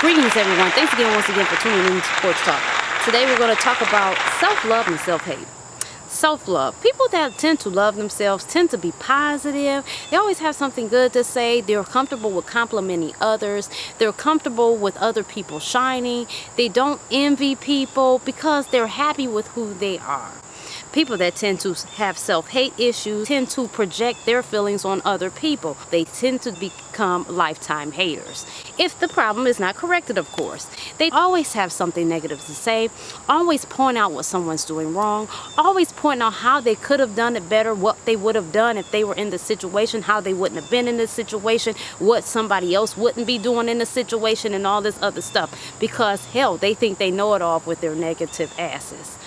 Greetings, everyone. Thanks again, once again, for tuning in to Porch Talk. Today, we're going to talk about self-love and self-hate. Self-love. People that tend to love themselves tend to be positive. They always have something good to say. They're comfortable with complimenting others. They're comfortable with other people shining. They don't envy people because they're happy with who they are. People that tend to have self-hate issues tend to project their feelings on other people. They tend to become lifetime haters. If the problem is not corrected, of course. They always have something negative to say, always point out what someone's doing wrong, always point out how they could have done it better, what they would have done if they were in the situation, how they wouldn't have been in the situation, what somebody else wouldn't be doing in the situation, and all this other stuff. Because, hell, they think they know it all with their negative asses.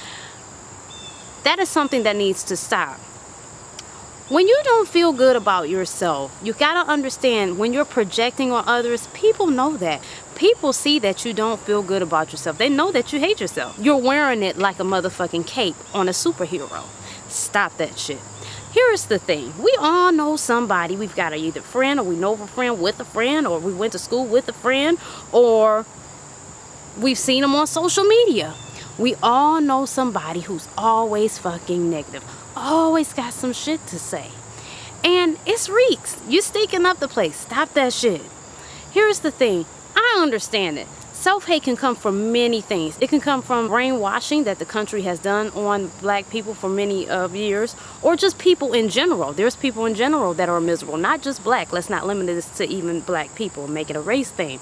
That is something that needs to stop. When you don't feel good about yourself, you gotta understand when you're projecting on others, people know that. People see that you don't feel good about yourself. They know that you hate yourself. You're wearing it like a motherfucking cape on a superhero. Stop that shit. Here's the thing. We all know somebody. We've got either friend, or we know of a friend with a friend, or we went to school with a friend, or we've seen them on social media. We all know somebody who's always fucking negative. Always got some shit to say. And it's reeks. You're stinking up the place. Stop that shit. Here's the thing. I understand it. Self-hate can come from many things. It can come from brainwashing that the country has done on black people for many years, or just people in general. There's people in general that are miserable, not just black. Let's not limit this to even black people and make it a race thing.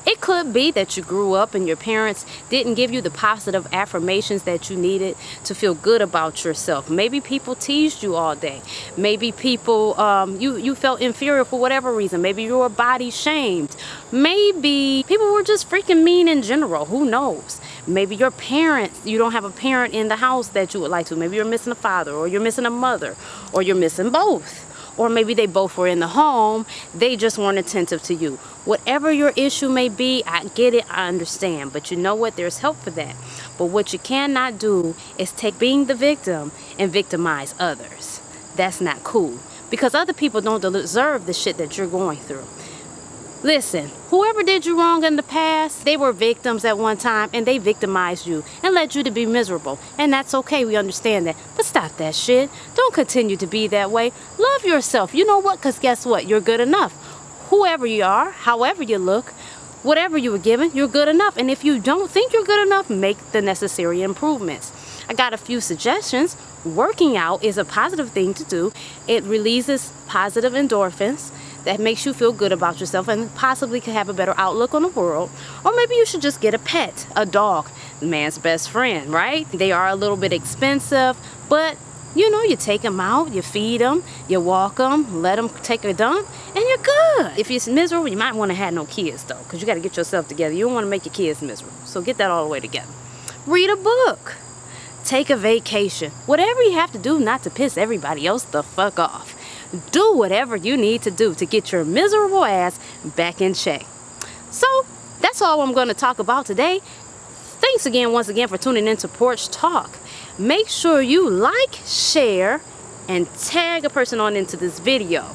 It could be that you grew up and your parents didn't give you the positive affirmations that you needed to feel good about yourself. Maybe people teased you all day. Maybe people, you felt inferior for whatever reason. Maybe you were body shamed. Maybe people were just freaking mean in general. Who knows? Maybe your parents, you don't have a parent in the house that you would like to. Maybe you're missing a father, or you're missing a mother, or you're missing both. Or maybe they both were in the home, they just weren't attentive to you. Whatever your issue may be, I get it, I understand. But you know what? There's help for that. But what you cannot do is take being the victim and victimize others. That's not cool. Because other people don't deserve the shit that you're going through. Listen, whoever did you wrong in the past, they were victims at one time, and they victimized you and led you to be miserable. And that's okay, we understand that. But stop that shit. Don't continue to be that way. Love yourself. You know what? Because guess what? You're good enough. Whoever you are, however you look, whatever you were given, you're good enough. And if you don't think you're good enough, make the necessary improvements. I got a few suggestions. Working out is a positive thing to do. It releases positive endorphins that makes you feel good about yourself and possibly can have a better outlook on the world. Or maybe you should just get a pet, a dog, man's best friend, right? They are a little bit expensive, but you know, you take them out, you feed them, you walk them, let them take a dump, and you're good. If you're miserable, you might want to have no kids though, because you got to get yourself together. You don't want to make your kids miserable, so get that all the way together. Read a book. Take a vacation. Whatever you have to do not to piss everybody else the fuck off. Do whatever you need to do to get your miserable ass back in check. So, that's all I'm going to talk about today. Thanks again, once again, for tuning in to Porch Talk. Make sure you like, share, and tag a person on into this video.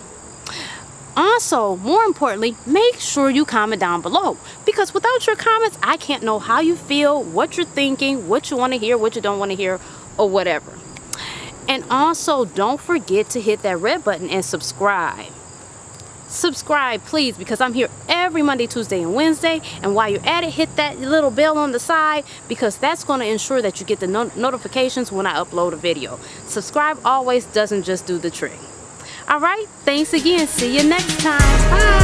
Also, more importantly, make sure you comment down below. Because without your comments, I can't know how you feel, what you're thinking, what you want to hear, what you don't want to hear, or whatever. And also, don't forget to hit that red button and subscribe. Subscribe, please, because I'm here every Monday, Tuesday, and Wednesday. And while you're at it, hit that little bell on the side, because that's going to ensure that you get the notifications when I upload a video. Subscribe always doesn't just do the trick. All right, thanks again. See you next time. Bye.